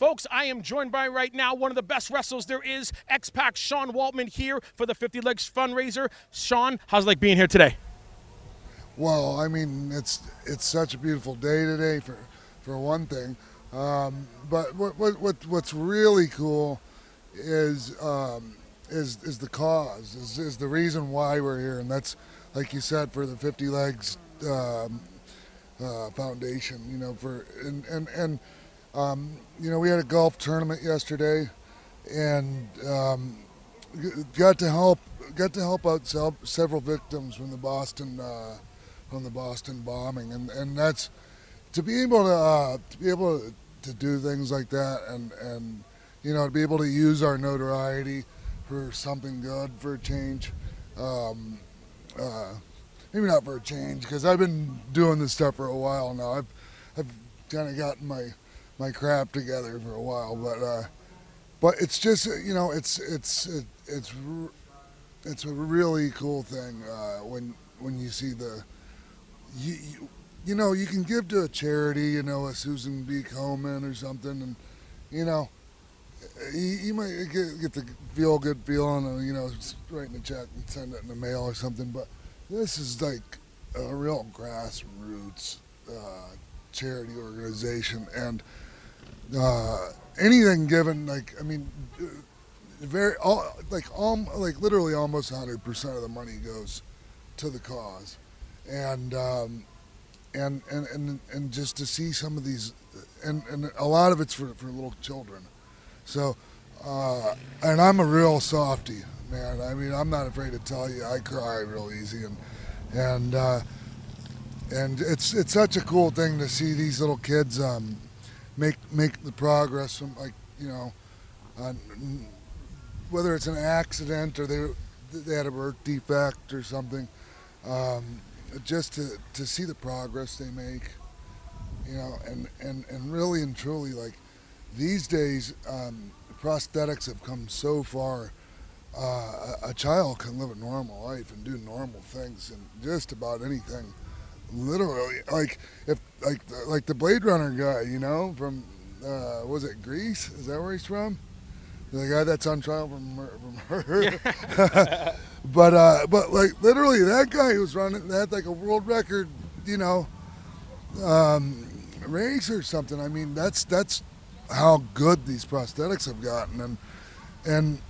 Folks, I am joined by right now one of the best wrestlers there is, X-Pac Sean Waltman, here for the 50 Legs fundraiser. Sean, how's it like being here today? Well, I mean, it's such a beautiful day today for one thing, but what's really cool is the cause, is the reason why we're here, and that's, like you said, for the 50 Legs Foundation. You know, we had a golf tournament yesterday, and got to help out several victims from the Boston bombing, and that's to be able to do things like that, and to be able to use our notoriety for something good, for a change. Maybe not for a change, because I've been doing this stuff for a while now. I've kind of gotten my crap together for a while, but it's just it's a really cool thing when you see you can give to a charity, a Susan B. Komen or something, and you might get the feel good feeling of just writing a check and send it in the mail or something, but this is like a real grassroots charity organization, and anything given, literally almost 100% of the money goes to the cause, and just to see some of these, and a lot of it's for little children. So, and I'm a real softie, man. I mean, I'm not afraid to tell you, I cry real easy, and it's such a cool thing to see these little kids make the progress from, whether it's an accident or they had a birth defect or something, just to see the progress they make, and really and truly, like, these days, prosthetics have come so far. A child can live a normal life and do normal things and just about anything. Literally, like the Blade Runner guy, from was it Greece? Is that where he's from? The guy that's on trial for murder. Yeah. But like literally, that guy who was running had like a world record, race or something. I mean, that's how good these prosthetics have gotten, and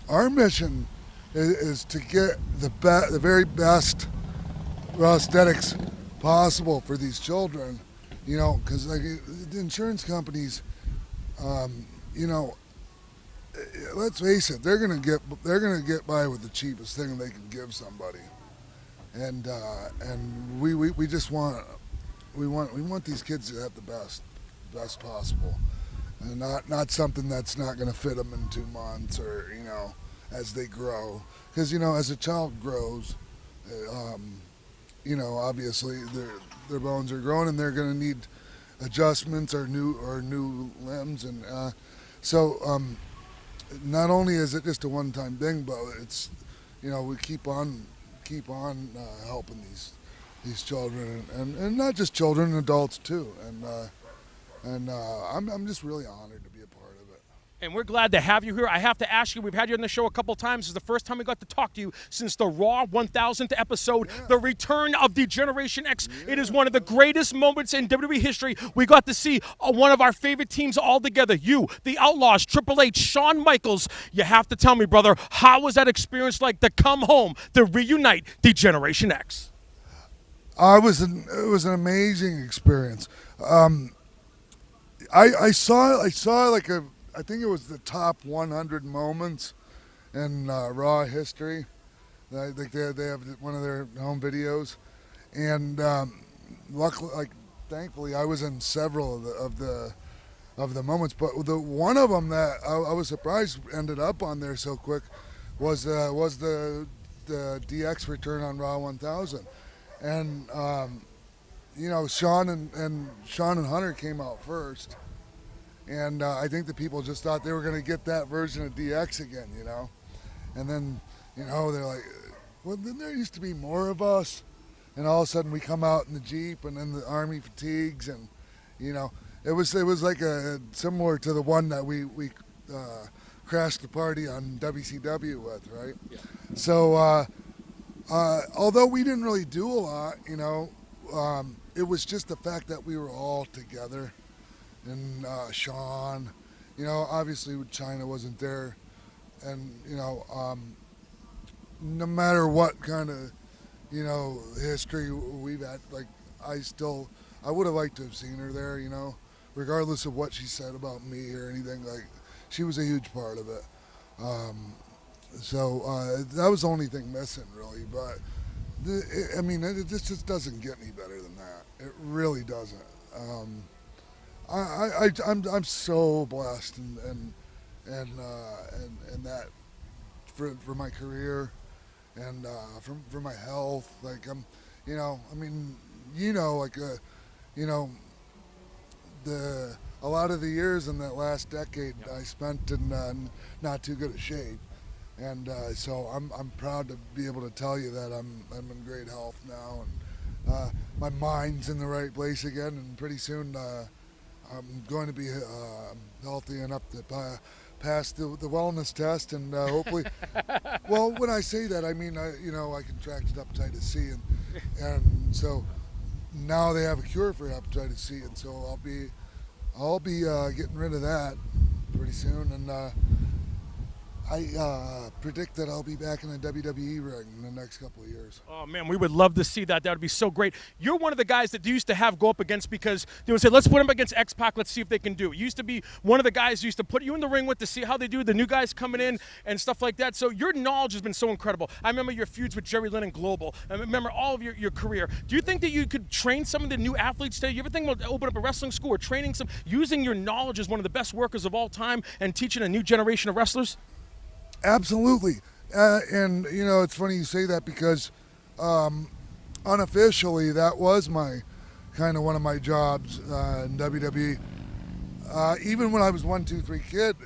our mission is to get the very best prosthetics possible for these children, because like the insurance companies, let's face it, they're gonna get by with the cheapest thing they can give somebody, and we just want these kids to have the best possible, and not something that's not going to fit them in 2 months or as they grow, because as a child grows, obviously their bones are growing and they're going to need adjustments or new limbs, and so not only is it just a one-time thing, but it's we keep on helping these children, and not just children, adults too, and I'm just really honored to be a part of it. And we're glad to have you here. I have to ask you, we've had you on the show a couple times. This is the first time we got to talk to you since the Raw 1000th episode, the return of the Generation X. Yeah. It is one of the greatest moments in WWE history. We got to see one of our favorite teams all together. You, the Outlaws, Triple H, Shawn Michaels. You have to tell me, brother, how was that experience like to come home, to reunite the Generation X? It was an amazing experience. I saw I think it was the top 100 moments in Raw history. I think they have one of their home videos, and luckily, thankfully, I was in several of the moments. But the one of them that I was surprised ended up on there so quick was the DX return on Raw 1000, and Shawn and Hunter came out first. And I think the people just thought they were going to get that version of DX again, And then, they're like, well, then there used to be more of us. And all of a sudden we come out in the Jeep and then the Army fatigues, and, It was like a similar to the one that we crashed the party on WCW with, right? Yeah. So although we didn't really do a lot, it was just the fact that we were all together, and Sean, obviously China wasn't there, and no matter what kind of history we've had, like I would have liked to have seen her there, regardless of what she said about me or anything. Like, she was a huge part of it. So that was the only thing missing, really. But it just doesn't get any better than that. It really doesn't. I'm so blessed and that for my career and for my health. Like, a lot of the years in that last decade I spent in not too good a shape, and so I'm proud to be able to tell you that I'm in great health now, and my mind's in the right place again, and pretty soon I'm going to be healthy enough to pass the wellness test, and hopefully. Well, when I say that, I mean I contracted hepatitis C, and so now they have a cure for hepatitis C, and so I'll be getting rid of that pretty soon, and I predict that I'll be back in the WWE ring in the next couple of years. Oh, man, we would love to see that. That would be so great. You're one of the guys that they used to have go up against, because they would say, let's put him against X-Pac. Let's see if they can do it. You used to be one of the guys who used to put you in the ring with to see how they do, the new guys coming in and stuff like that. So your knowledge has been so incredible. I remember your feuds with Jerry Lynn and Global. I remember all of your career. Do you think that you could train some of the new athletes today? You ever think about opening up a wrestling school or training some, using your knowledge as one of the best workers of all time and teaching a new generation of wrestlers? Absolutely. And, it's funny you say that, because unofficially that was one of my jobs in WWE. Even when I was 1, 2, 3 kid,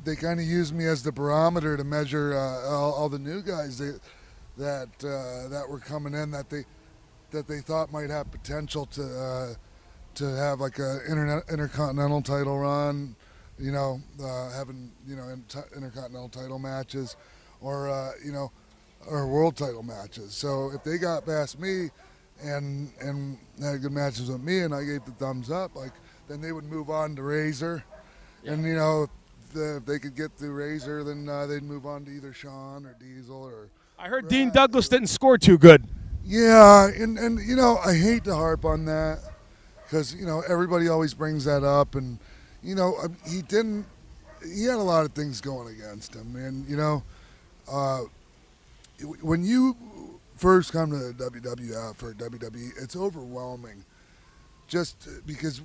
they kind of used me as the barometer to measure all the new guys that were coming in that they thought might have potential to have like a intercontinental title run. Having intercontinental title matches, or or world title matches. So if they got past me and had good matches with me, and I gave the thumbs up, then they would move on to Razor, and if they could get through Razor, then they'd move on to either Shawn or Diesel or. I heard Dean Douglas didn't score too good. Yeah, and I hate to harp on that, because everybody always brings that up, and. He didn't. He had a lot of things going against him, and when you first come to WWF or WWE, it's overwhelming, just because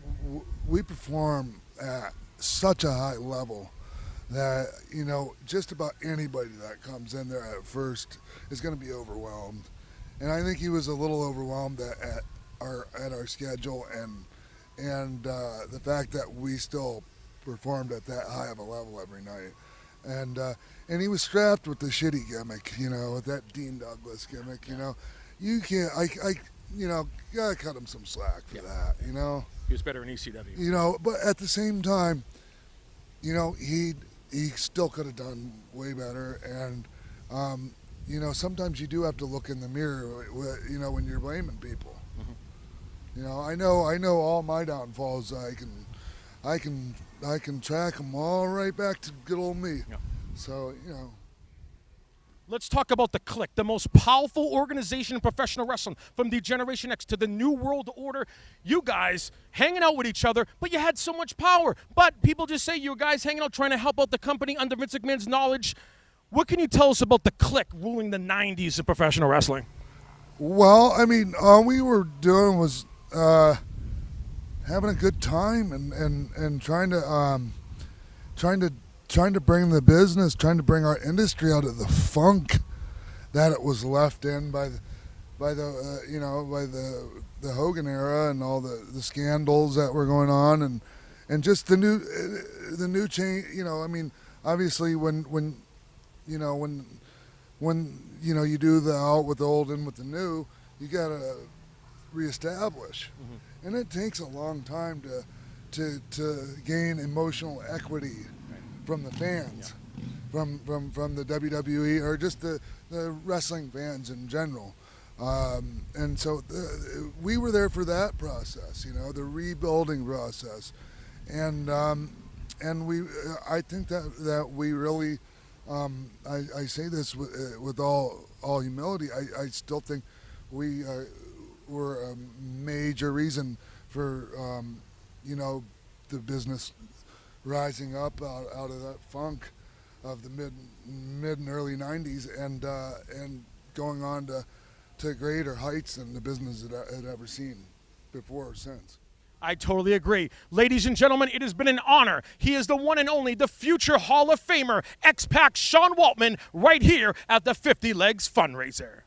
we perform at such a high level that just about anybody that comes in there at first is going to be overwhelmed, and I think he was a little overwhelmed at our schedule and the fact that we still performed at that high of a level every night, and he was strapped with the shitty gimmick, with that Dean Douglas gimmick, you can't, gotta cut him some slack for that, He was better in ECW. But at the same time, he still could have done way better, and sometimes you do have to look in the mirror, when you're blaming people. I know all my downfalls. I can track them all right back to good old me. Yeah. So Let's talk about the Clique, the most powerful organization in professional wrestling, from the Generation X to the New World Order. You guys hanging out with each other, but you had so much power. But people just say you guys hanging out trying to help out the company under Vince McMahon's knowledge. What can you tell us about the Clique ruling the 90s of professional wrestling? Well, all we were doing was having a good time and trying to bring the business, trying to bring our industry out of the funk that it was left in by the Hogan era and all the scandals that were going on, and just the new change. Obviously when you do the out with the old in with the new, you gotta reestablish. And it takes a long time to gain emotional equity from the fans, from the WWE or just the wrestling fans in general. And so we were there for that process, the rebuilding process. And I think that we really, I say this with all humility, I still think we were a major reason for, the business rising up out of that funk of the mid and early 90s and going on to greater heights than the business had ever seen before or since. I totally agree. Ladies and gentlemen, it has been an honor. He is the one and only, the future Hall of Famer, X-Pac Sean Waltman, right here at the 50 Legs Fundraiser.